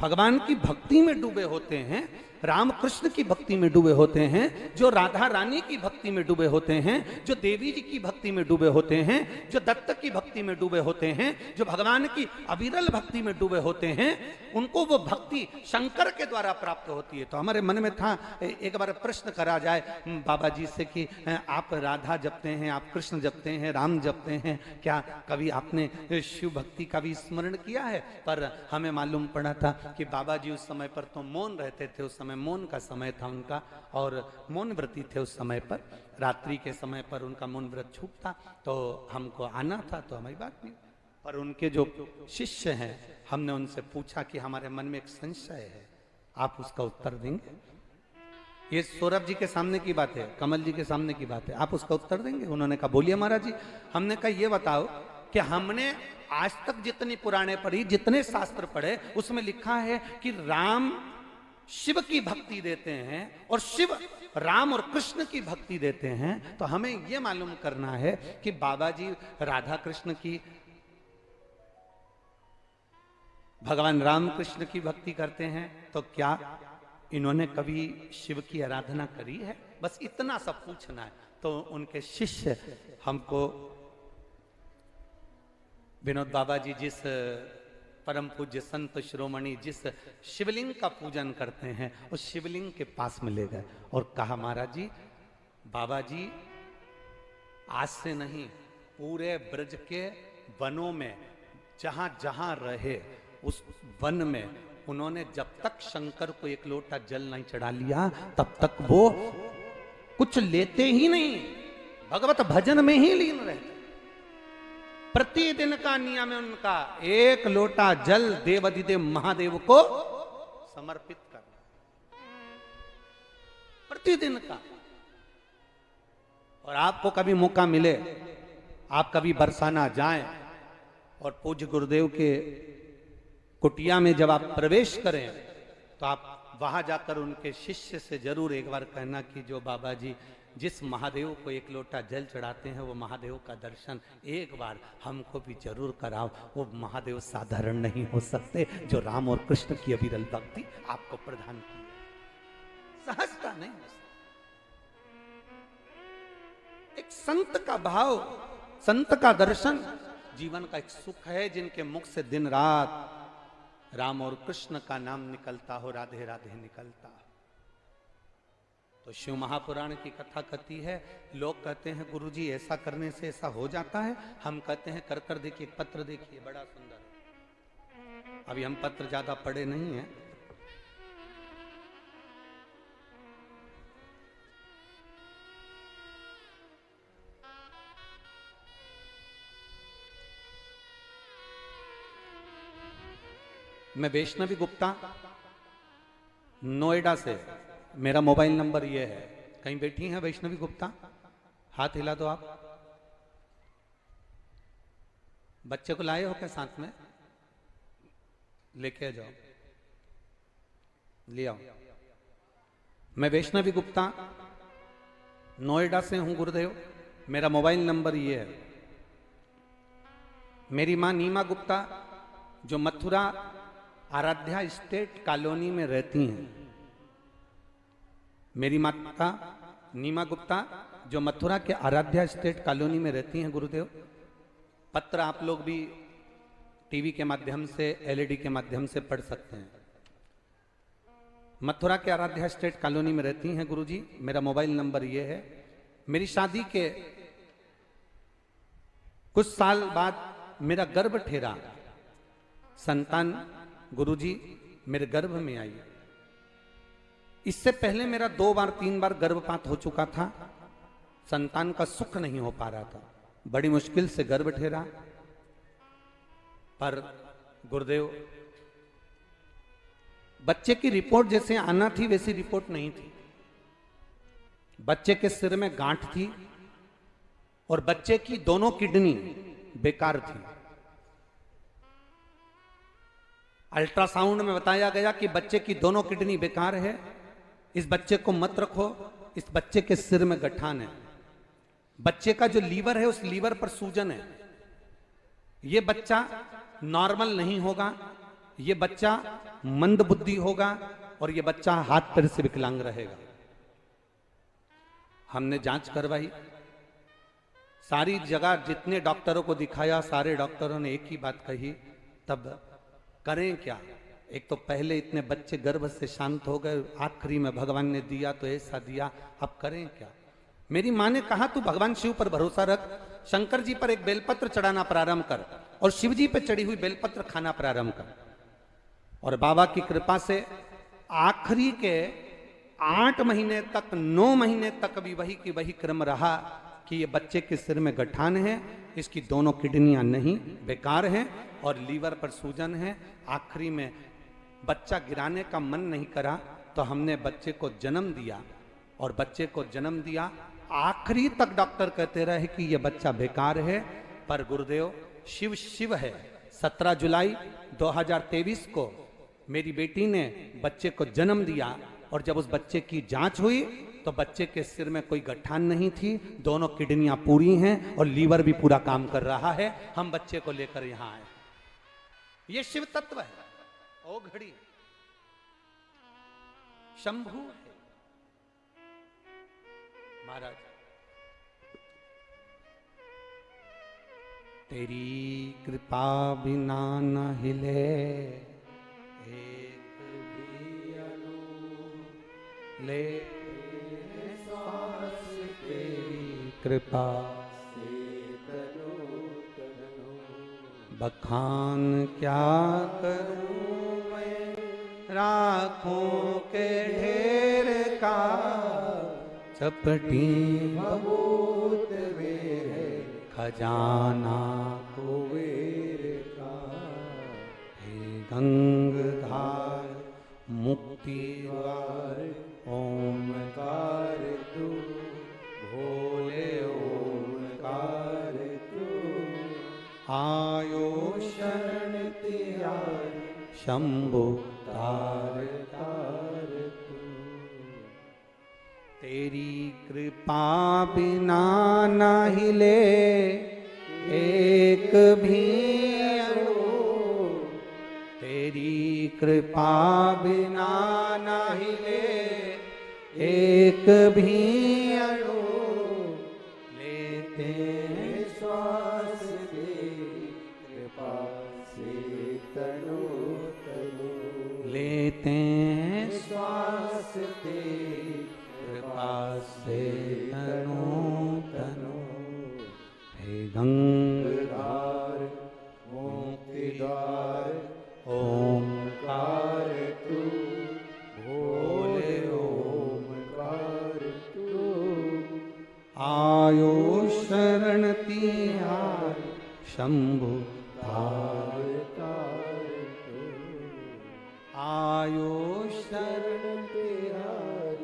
भगवान की भक्ति में डूबे होते हैं, राम कृष्ण की भक्ति में डूबे होते हैं, जो राधा रानी की भक्ति में डूबे होते हैं, जो देवी जी की भक्ति में डूबे होते हैं, जो दत्त की भक्ति में डूबे होते हैं, जो भगवान की अविरल भक्ति में डूबे होते हैं, उनको वो भक्ति शंकर के द्वारा प्राप्त होती है। तो हमारे मन में था एक बार प्रश्न करा जाए बाबा जी से कि आप राधा जपते हैं, आप कृष्ण जपते हैं, राम जपते हैं, क्या कभी आपने शिव भक्ति का भी स्मरण किया है? पर हमें मालूम पड़ा था कि बाबा जी उस समय पर तो मौन रहते थे, उस समय मौन का समय था उनका, और मौन व्रती थे उस समय पर। रात्रि के समय पर उनका मौन व्रत छूटता तो हमको आना था, तो हमारी बात नहीं। पर उनके जो शिष्य हैं, हमने उनसे पूछा कि हमारे मन में एक संशय है, आप उसका उत्तर देंगे? ये सौरभ जी के सामने की बात है, कमल जी के सामने की बात है, आप उसका उत्तर देंगे? उन्होंने कहा बोलिए महाराज जी। हमने कहा ये बताओ कि हमने आज तक जितनी पुराणे पढ़ी, जितने शास्त्र पढ़े, उसमें लिखा है कि राम शिव की भक्ति देते हैं और शिव राम और कृष्ण की भक्ति देते हैं। तो हमें यह मालूम करना है कि बाबा जी राधा कृष्ण की, भगवान राम कृष्ण की भक्ति करते हैं, तो क्या इन्होंने कभी शिव की आराधना करी है? बस इतना सब पूछना है। तो उनके शिष्य हमको विनोद बाबा जी जिस परम पूज्य संत शिरोमणि जिस शिवलिंग का पूजन करते हैं, उस शिवलिंग के पास में ले गए और कहा महाराज जी, बाबा जी आज से नहीं, पूरे ब्रज के वनों में जहां जहां रहे, उस वन में उन्होंने जब तक शंकर को एक लोटा जल नहीं चढ़ा लिया, तब तक वो कुछ लेते ही नहीं, भगवत भजन में ही लीन रहते। प्रतिदिन का नियम है उनका, एक लोटा जल देवाधिदेव महादेव को समर्पित करना, प्रतिदिन का। और आपको कभी मौका मिले, आप कभी बरसाना जाएं और पूज्य गुरुदेव के कुटिया में जब आप प्रवेश करें, तो आप वहां जाकर उनके शिष्य से जरूर एक बार कहना कि जो बाबा जी जिस महादेव को एक लोटा जल चढ़ाते हैं, वो महादेव का दर्शन एक बार हमको भी जरूर कराओ। वो महादेव साधारण नहीं हो सकते जो राम और कृष्ण की अविरल भक्ति आपको प्रदान की, सहजता नहीं हो सकती। एक संत का भाव, संत का दर्शन जीवन का एक सुख है, जिनके मुख से दिन रात राम और कृष्ण का नाम निकलता हो, राधे राधे निकलता हो। तो शिव महापुराण की कथा कथी है, लोग कहते हैं गुरुजी ऐसा करने से ऐसा हो जाता है, हम कहते हैं कर कर देखिए, पत्र देखिए बड़ा सुंदर है। अभी हम पत्र ज्यादा पढ़े नहीं हैं, मैं वैष्णवी गुप्ता नोएडा से, मेरा मोबाइल नंबर ये है। कहीं बैठी हैं वैष्णवी गुप्ता? हाथ हिला दो आप। बच्चे को लाए हो क्या साथ में? लेके जाओ, ले आओ। मैं वैष्णवी गुप्ता नोएडा से हूं गुरुदेव, मेरा मोबाइल नंबर ये है। मेरी मां नीमा गुप्ता जो मथुरा आराध्या स्टेट कॉलोनी में रहती हैं, मेरी माता नीमा गुप्ता जो मथुरा के आराध्या स्टेट कॉलोनी में रहती हैं गुरुदेव। पत्र आप लोग भी टीवी के माध्यम से, एलईडी के माध्यम से पढ़ सकते हैं। मथुरा के आराध्या स्टेट कॉलोनी में रहती हैं गुरुजी। मेरा मोबाइल नंबर ये है। मेरी शादी के कुछ साल बाद मेरा गर्भ ठहरा, संतान गुरुजी मेरे गर्भ में आई। इससे पहले मेरा 2 बार 3 बार गर्भपात हो चुका था, संतान का सुख नहीं हो पा रहा था, बड़ी मुश्किल से गर्भ ठहरा। पर गुरुदेव, बच्चे की रिपोर्ट जैसे आना थी वैसी रिपोर्ट नहीं थी। बच्चे के सिर में गांठ थी और बच्चे की दोनों किडनी बेकार थी। अल्ट्रासाउंड में बताया गया कि बच्चे की दोनों किडनी बेकार है, इस बच्चे को मत रखो, इस बच्चे के सिर में गठान है। बच्चे का जो लीवर है उस लीवर पर सूजन है। यह बच्चा नॉर्मल नहीं होगा, यह बच्चा मंद बुद्धि होगा और यह बच्चा हाथ पैर से विकलांग रहेगा। हमने जांच करवाई, सारी जगह जितने डॉक्टरों को दिखाया सारे डॉक्टरों ने एक ही बात कही, तब करें क्या। एक तो पहले इतने बच्चे गर्भ से शांत हो गए, आखिरी में भगवान ने दिया तो ऐसा दिया, अब करें क्या। मेरी मां ने कहा तू भगवान शिव पर भरोसा रख, शंकर जी पर एक बेलपत्र चढ़ाना प्रारंभ कर और शिव जी पर चढ़ी हुई बेलपत्र खाना प्रारंभ कर। और बाबा की कृपा से आखिरी के 8 महीने तक, 9 महीने तक भी वही की वही क्रम रहा कि ये बच्चे के सिर में गठान है, इसकी दोनों किडनियां नहीं बेकार हैं और लीवर पर सूजन है। आखिरी में बच्चा गिराने का मन नहीं करा तो हमने बच्चे को जन्म दिया और बच्चे को जन्म दिया। आखिरी तक डॉक्टर कहते रहे कि यह बच्चा बेकार है, पर गुरुदेव शिव शिव है। 17 जुलाई 2023 को मेरी बेटी ने बच्चे को जन्म दिया और जब उस बच्चे की जांच हुई तो बच्चे के सिर में कोई गठान नहीं थी, दोनों किडनियां पूरी हैं और लीवर भी पूरा काम कर रहा है। हम बच्चे को लेकर यहां आए। ये शिव तत्व है, ओ घड़ी शंभु है। महाराज, तेरी कृपा बिना न हिले एक भी अणु, ले श्वास तेरी कृपा से तनु तनु। बखान क्या करूं मैं राखों के ढेर का, चपटी बबूत वे खजाना कुबेर का। हे गंगाधार मुक्ति द्वार ओमकार तू, भोले ओमकार तू। आयो शरण त्यार शंभु तार तार तू। तेरी कृपा बिना न हिले एक भी अणु, तेरी कृपा बिना न हिले एक भी अणु। लेते श्वास तेरी कृपा से तनु तनु, लेते श्वास तेरी कृपा से तनु तनु। हे गंगाधार मुक्तिद्वार ओमकार तू, भोले ओमकार तू। आयो शरण तिहार शंभु तार तार तू। आयो शरण तिहार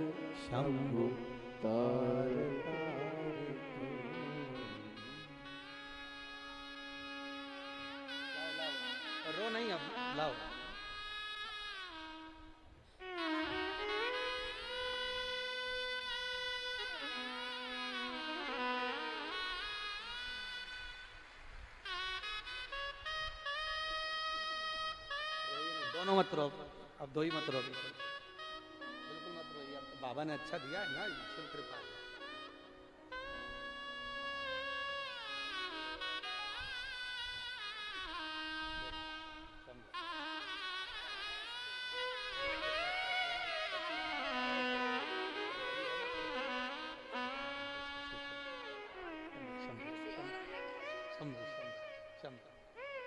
शंभु तार तार तू। रो नहीं, अब लाओ। दोनों मत रो, अब दो ही मत रो, बिल्कुल मत रोइए। अब बाबा ने अच्छा दिया है ना, शिव कृपा है।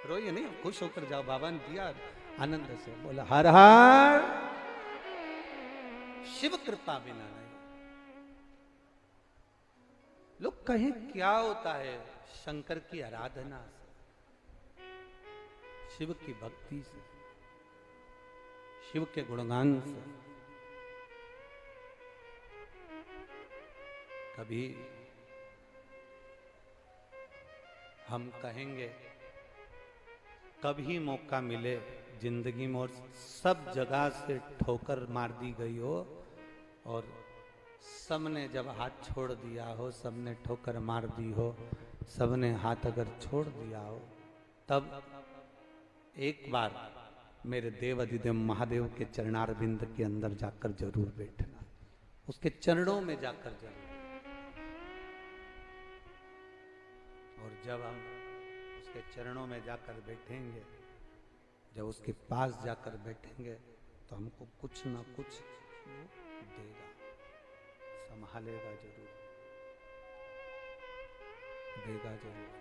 रोइए नहीं, खुश होकर जाओ, बाबा ने दिया आनंद से। बोला हर हर शिव कृपा बिना नहीं। लोग कहें क्या होता है शंकर की आराधना से। शिव की भक्ति से, शिव के गुणगान से। कभी हम कहेंगे, कभी मौका मिले जिंदगी में और सब जगह से ठोकर मार दी गई हो और सबने जब हाथ छोड़ दिया हो, सबने ठोकर मार दी हो, सबने हाथ अगर छोड़ दिया हो, तब एक बार मेरे देव अधिदेव महादेव के चरणारविंद के अंदर जाकर जरूर बैठना, उसके चरणों में जाकर जरूर। और जब हम उसके चरणों में जाकर बैठेंगे, जब उसके पास जाकर बैठेंगे, तो हमको कुछ ना कुछ देगा, संभालेगा जरूर, देगा जरूर।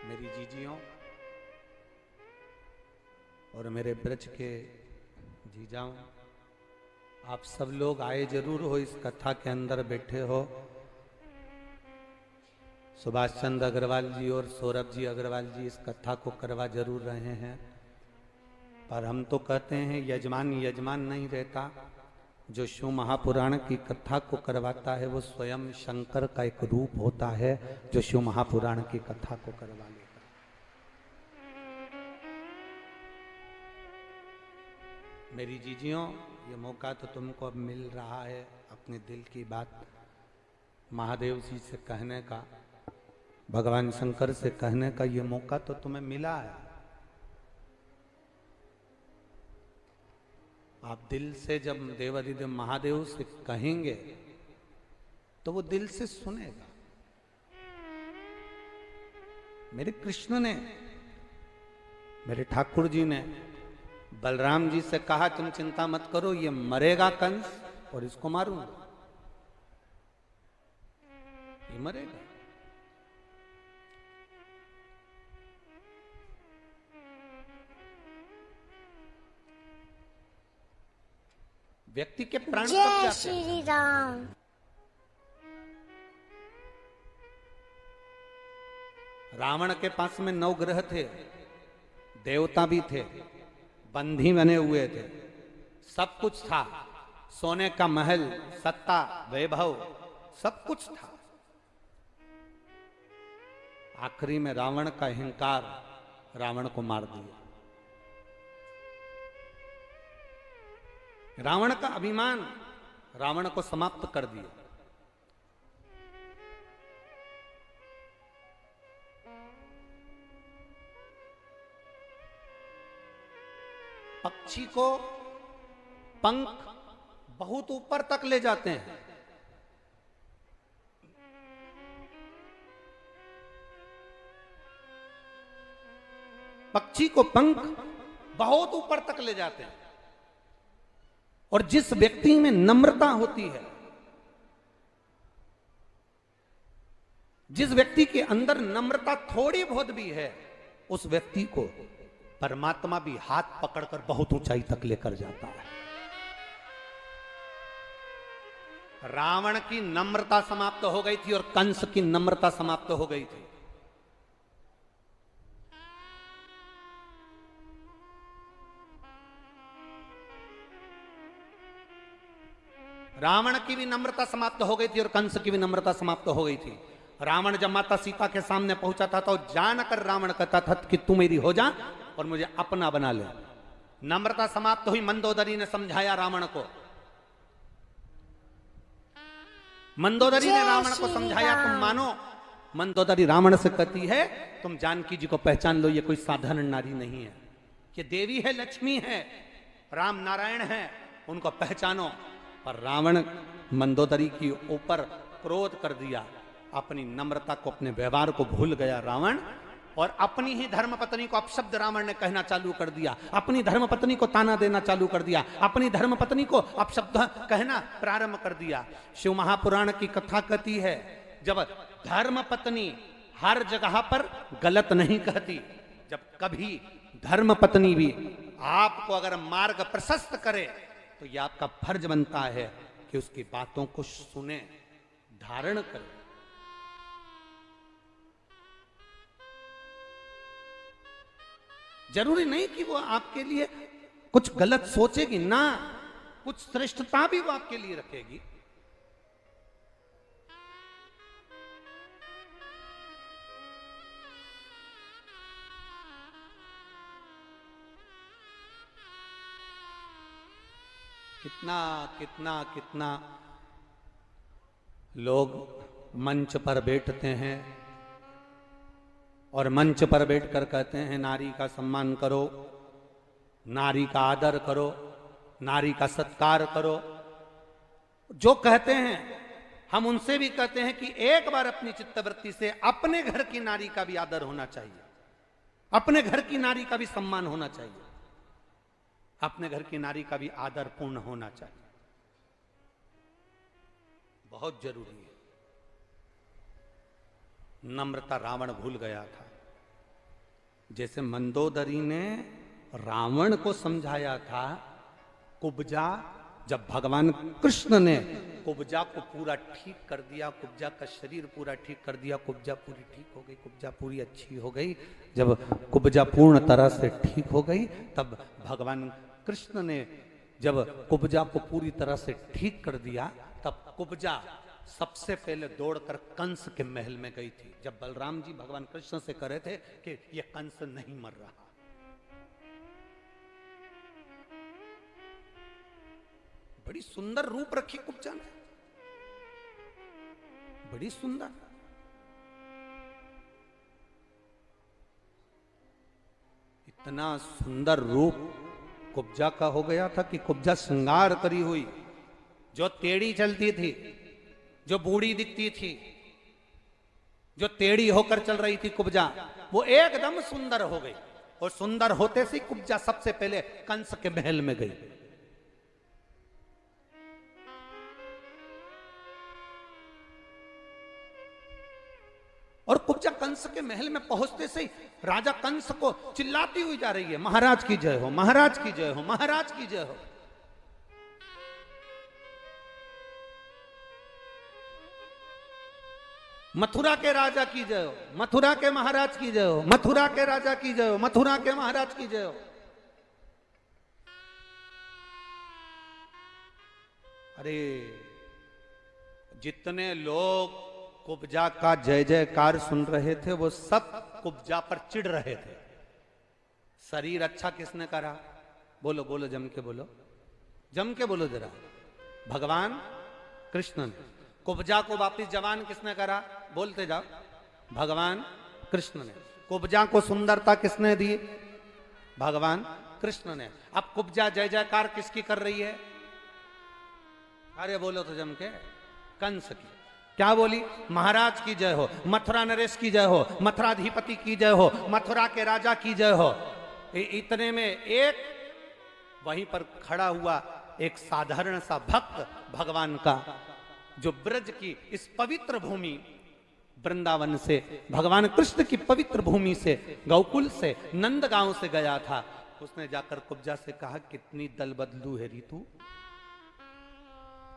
मेरी जीजियों और मेरे ब्रज के जीजाओं, आप सब लोग आए जरूर हो, इस कथा के अंदर बैठे हो। सुभाष चंद्र अग्रवाल जी और सौरभ जी अग्रवाल जी इस कथा को करवा जरूर रहे हैं, पर हम तो कहते हैं यजमान यजमान नहीं रहता। जो शिव महापुराण की कथा को करवाता है वो स्वयं शंकर का एक रूप होता है, जो शिव महापुराण की कथा को करवा लेता। मेरी जीजियों, ये मौका तो तुमको अब मिल रहा है अपने दिल की बात महादेव जी से कहने का, भगवान शंकर से कहने का, ये मौका तो तुम्हें मिला है। आप दिल से जब देवाधिदेव महादेव से कहेंगे तो वो दिल से सुनेगा। मेरे कृष्ण ने, मेरे ठाकुर जी ने बलराम जी से कहा, तुम चिंता मत करो, ये मरेगा कंस और इसको मारूंगा, ये मरेगा। व्यक्ति के प्राण तक जाते हैं। जय श्री राम। रावण के पास में 9 ग्रह थे, देवता भी थे, बंधी बने हुए थे, सब कुछ था, सोने का महल, सत्ता, वैभव, सब कुछ था। आखिरी में रावण का अहंकार रावण को मार दिया। रावण का अभिमान रावण को समाप्त कर दिया। पक्षी को पंख बहुत ऊपर तक ले जाते हैं, पक्षी को पंख बहुत ऊपर तक ले जाते हैं। और जिस व्यक्ति में नम्रता होती है, जिस व्यक्ति के अंदर नम्रता थोड़ी बहुत भी है, उस व्यक्ति को परमात्मा भी हाथ पकड़कर बहुत ऊंचाई तक लेकर जाता है। रावण की नम्रता समाप्त हो गई थी और कंस की नम्रता समाप्त हो गई थी। रावण की भी नम्रता समाप्त हो गई थी और कंस की भी नम्रता समाप्त हो गई थी। रावण जब माता सीता के सामने पहुंचा था तो जानकर रावण कहता था कि तू मेरी हो जा और मुझे अपना बना ले। नम्रता समाप्त हुई। मंदोदरी ने समझाया रावण को, मंदोदरी ने रावण को समझाया, तुम मानो। मंदोदरी रावण से कहती है, तुम जानकी जी को पहचान लो, ये कोई साधारण नारी नहीं है, ये देवी है, लक्ष्मी है, राम नारायण है, उनको पहचानो। पर रावण मंदोदरी की ऊपर क्रोध कर दिया, अपनी नम्रता को, अपने व्यवहार को भूल गया रावण, और अपनी ही धर्मपत्नी को अपशब्द रावण ने कहना चालू कर दिया, अपनी धर्मपत्नी को ताना देना चालू कर दिया, अपनी धर्मपत्नी को अपशब्द कहना प्रारंभ कर दिया। शिव महापुराण की कथा कहती है, जब धर्मपत्नी हर जगह पर गलत नहीं कहती, जब कभी धर्मपत्नी भी आपको अगर मार्ग प्रशस्त करे तो यह आपका फर्ज बनता है कि उसकी बातों को सुने, धारण करें। जरूरी नहीं कि वो आपके लिए कुछ गलत सोचेगी ना, कुछ श्रेष्ठता भी वो आपके लिए रखेगी। कितना कितना कितना लोग मंच पर बैठते हैं और मंच पर बैठकर कहते हैं नारी का सम्मान करो, नारी का आदर करो, नारी का सत्कार करो। जो कहते हैं हम उनसे भी कहते हैं कि एक बार अपनी चित्तवृत्ति से अपने घर की नारी का भी आदर होना चाहिए, अपने घर की नारी का भी सम्मान होना चाहिए, अपने घर की नारी का भी आदर पूर्ण होना चाहिए। बहुत जरूरी है। नम्रता रावण भूल गया था। जैसे मंदोदरी ने रावण को समझाया था, कुब्जा, जब भगवान कृष्ण ने कुब्जा को पूरा ठीक कर दिया, कुब्जा का शरीर पूरा ठीक कर दिया, कुब्जा पूरी ठीक हो गई, कुब्जा पूरी अच्छी हो गई। जब कुब्जा पूर्ण तरह से ठीक हो गई, तब भगवान कृष्ण ने जब कुब्जा को पूरी तरह से ठीक कर दिया, तब कुब्जा सबसे पहले दौड़कर कंस के महल में गई थी। जब बलराम जी भगवान कृष्ण से कह रहे थे कि ये कंस नहीं मर रहा, बड़ी सुंदर रूप रखी कुब्जा ने, बड़ी सुंदर। इतना सुंदर रूप कुब्जा का हो गया था कि कुब्जा श्रृंगार करी हुई, जो टेढ़ी चलती थी, जो बूढ़ी दिखती थी, जो टेढ़ी होकर चल रही थी कुब्जा, वो एकदम सुंदर हो गई। और सुंदर होते से कुब्जा सबसे पहले कंस के महल में गई। और कुब्जा कंस के महल में पहुंचते से ही राजा कंस को चिल्लाती हुई जा रही है, महाराज की जय हो, महाराज की जय हो, महाराज की जय हो। मथुरा के राजा की जय हो, मथुरा के महाराज की जय हो, मथुरा के राजा की जय हो, मथुरा के महाराज की जय हो। अरे जितने लोग कुब्जा का जय जयकार सुन रहे थे वो सब कुब्जा पर चिढ़ रहे थे। शरीर अच्छा किसने करा? बोलो बोलो, जम के बोलो, जम के बोलो जरा। भगवान कृष्ण ने। कुब्जा को वापिस जवान किसने करा? बोलते जाओ। भगवान कृष्ण ने। कुब्जा को सुंदरता किसने दी? भगवान कृष्ण ने। अब कुब्जा जय जयकार किसकी कर रही है? अरे बोलो तो जम के। कंस की। क्या बोली? महाराज की जय हो, मथुरा नरेश की जय हो, मथुराधिपति की जय हो, मथुरा के राजा की जय हो। इतने में एक वहीं पर खड़ा हुआ एक साधारण सा भक्त भगवान का, जो ब्रज की इस पवित्र भूमि वृंदावन से, भगवान कृष्ण की पवित्र भूमि से, गोकुल से, नंदगांव से गया था, उसने जाकर कुब्जा से कहा, कितनी दल बदलू है रीतू,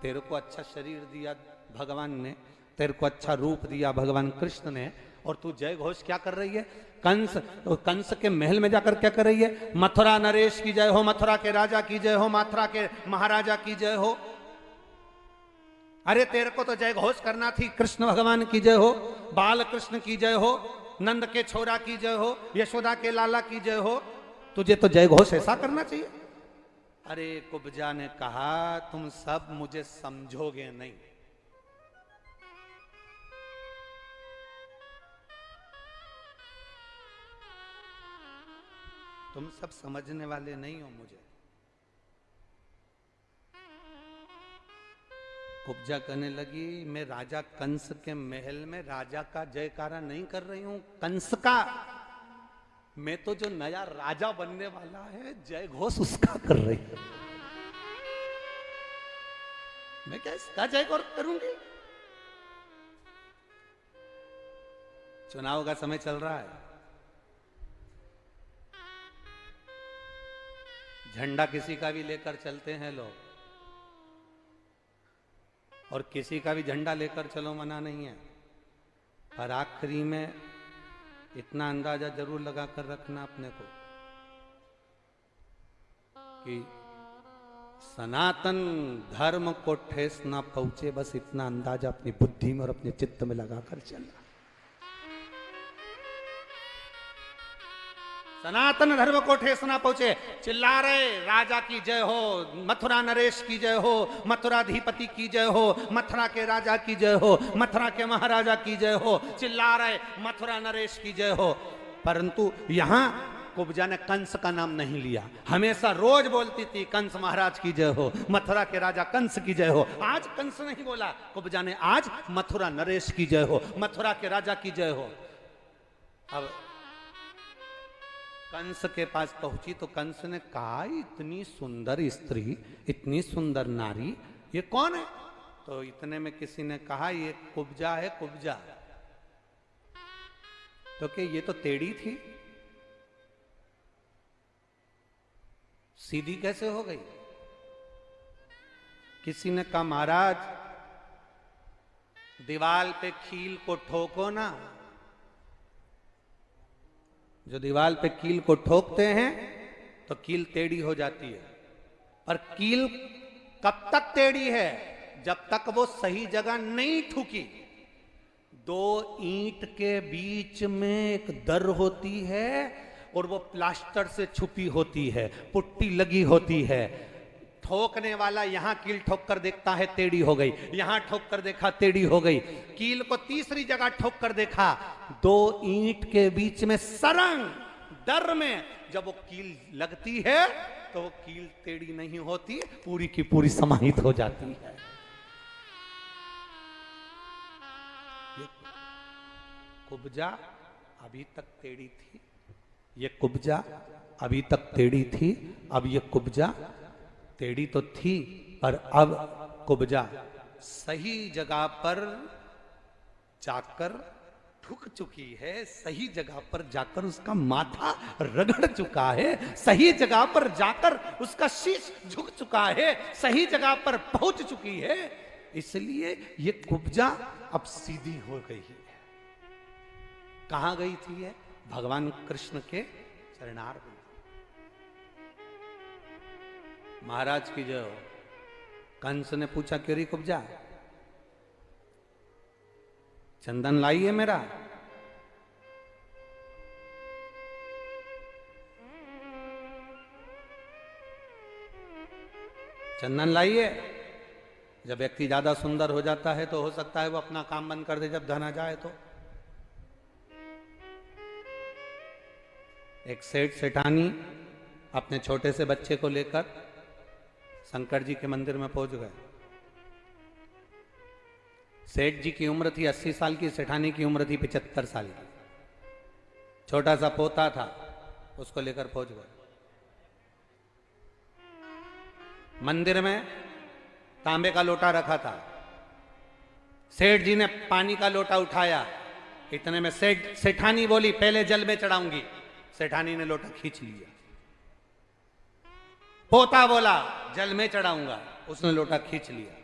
तेरे को अच्छा शरीर दिया भगवान ने, तेरे को अच्छा रूप दिया भगवान कृष्ण ने, और तू जय घोष क्या कर रही है? कंस के महल में जाकर क्या कर रही है? मथुरा नरेश की जय हो, मथुरा के राजा की जय हो, मथुरा के महाराजा की जय हो। अरे तेरे को तो जय घोष करना थी, कृष्ण भगवान की जय हो, बाल कृष्ण की जय हो, नंद के छोरा की जय हो, यशोदा के लाला की जय हो। तुझे तो जय घोष ऐसा करना चाहिए। अरे कुब्जा ने कहा, तुम सब मुझे समझोगे नहीं। तुम सब समझने वाले नहीं हो मुझे। कुब्जा कहने लगी, मैं राजा कंस के महल में राजा का जयकारा नहीं कर रही हूं, कंस का। मैं तो जो नया राजा बनने वाला है जय घोष उसका कर रही हूं। मैं क्या इसका जय घोष करूंगी? चुनाव का समय चल रहा है, झंडा किसी का भी लेकर चलते हैं लोग, और किसी का भी झंडा लेकर चलो मना नहीं है, पर आखिरी में इतना अंदाजा जरूर लगा कर रखना अपने को कि सनातन धर्म को ठेस ना पहुंचे, बस इतना अंदाजा अपनी बुद्धि में और अपने चित्त में लगाकर चलना। सनातन धर्म को ठेस ना पहुंचे, चिल्ला रहे राजा की जय हो, मथुरा नरेश की जय हो, मथुराधिपति की जय हो, मथुरा के राजा की जय हो, मथुरा के महाराजा की जय हो, चिल्ला रहे मथुरा नरेश की जय हो। परंतु यहां कुब्जा ने कंस का नाम नहीं लिया। हमेशा रोज बोलती थी कंस महाराज की जय हो, मथुरा के राजा कंस की जय हो। आज कंस नहीं बोला कुब्जा ने, आज मथुरा नरेश की जय हो, मथुरा के राजा की जय हो। अब कंस के पास पहुंची तो कंस ने कहा इतनी सुंदर स्त्री, इतनी सुंदर नारी, ये कौन है? तो इतने में किसी ने कहा ये कुब्जा है, कुब्जा। तो कि ये तो टेढ़ी थी, सीधी कैसे हो गई? किसी ने कहा महाराज दीवाल पे कील को ठोको ना, जो दीवाल पे कील को ठोकते हैं तो कील टेढ़ी हो जाती है। पर कील कब तक टेढ़ी है? जब तक वो सही जगह नहीं ठुकी। दो ईंट के बीच में एक दर होती है और वो प्लास्टर से छुपी होती है, पुट्टी लगी होती है। ठोकने वाला यहां कील ठोक कर देखता है टेढ़ी हो गई, यहां ठोक कर देखा टेढ़ी हो गई, कील को तीसरी जगह ठोक कर देखा, दो ईंट के बीच में सरंग दर में जब वो कील लगती है तो वो कील टेढ़ी नहीं होती, पूरी की पूरी समाहित हो जाती है। ये कुब्जा अभी तक टेढ़ी थी, ये कुब्जा अभी तक टेढ़ी थी। अब ये कुब्जा टेढ़ी तो थी पर अब कुब्जा सही जगह पर जाकर ठुक चुकी है, सही जगह पर जाकर उसका माथा रगड़ चुका है, सही जगह पर जाकर उसका शीश झुक चुका है, सही जगह पर पहुंच चुकी है। इसलिए ये कुब्जा अब सीधी हो गई है। कहां गई थी ये? भगवान कृष्ण के चरणार में। महाराज की जय हो। कंस ने पूछा क्यों री कुब्जा, चंदन लाई है मेरा? चंदन लाई है? जब व्यक्ति ज्यादा सुंदर हो जाता है तो हो सकता है वो अपना काम बंद कर दे जब धन आ जाए तो। एक सेठ सेठानी अपने छोटे से बच्चे को लेकर शंकर जी के मंदिर में पहुंच गए। सेठ जी की उम्र थी 80 साल की, सेठानी की उम्र थी 75 साल की। छोटा सा पोता था, उसको लेकर पहुंच गए। मंदिर में तांबे का लोटा रखा था। सेठ जी ने पानी का लोटा उठाया, इतने में सेठानी बोली पहले जल में चढ़ाऊंगी। सेठानी ने लोटा खींच लिया। पोता बोला जल में चढ़ाऊंगा, उसने लोटा खींच लिया।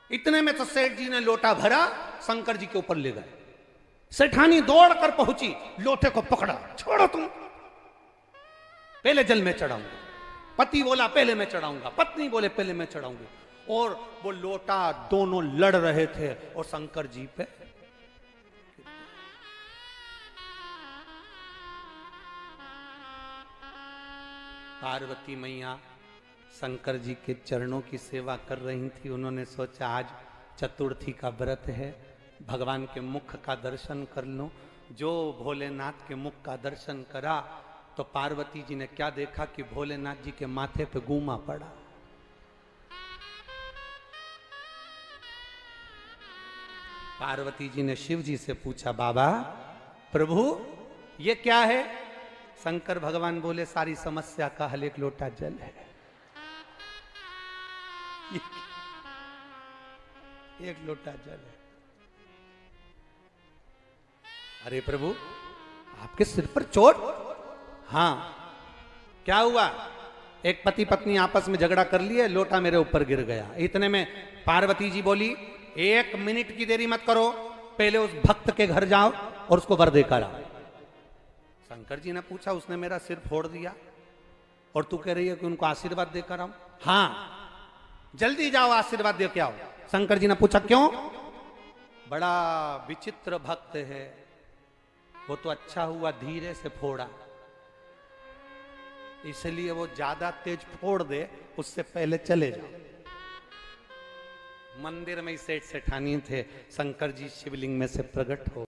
इतने में तो सेठ जी ने लोटा भरा, शंकर जी के ऊपर ले गए। सेठानी दौड़कर पहुंची, लोटे को पकड़ा, छोड़ो तुम, पहले जल में चढ़ाऊंगा। पति बोला पहले मैं चढ़ाऊंगा, पत्नी बोले पहले मैं चढ़ाऊंगी। और वो लोटा दोनों लड़ रहे थे और शंकर जी पे पार्वती मैया शंकर जी के चरणों की सेवा कर रही थी। उन्होंने सोचा आज चतुर्थी का व्रत है, भगवान के मुख का दर्शन कर लो। जो भोलेनाथ के मुख का दर्शन करा तो पार्वती जी ने क्या देखा कि भोलेनाथ जी के माथे पे गूमा पड़ा। पार्वती जी ने शिव जी से पूछा बाबा प्रभु ये क्या है? शंकर भगवान बोले सारी समस्या का हल एक लोटा जल है। एक लोटा जल है। अरे प्रभु आपके सिर पर चोट? हाँ क्या हुआ? एक पति पत्नी आपस में झगड़ा कर लिए, लोटा मेरे ऊपर गिर गया। इतने में पार्वती जी बोली 1 मिनट की देरी मत करो, पहले उस भक्त के घर जाओ और उसको वर देकर आओ। शंकर जी ने पूछा, उसने मेरा सिर फोड़ दिया और तू कह रही है कि उनको आशीर्वाद देकर आऊं? हाँ, जल्दी जाओ आशीर्वाद दे के आओ। शंकर जी ने पूछा क्यों? बड़ा विचित्र भक्त है, वो तो अच्छा हुआ धीरे से फोड़ा, इसलिए वो ज्यादा तेज फोड़ दे, उससे पहले चले जाओ। मंदिर में ही सेठ सेठानी थे, शंकर जी शिवलिंग में से प्रकट हो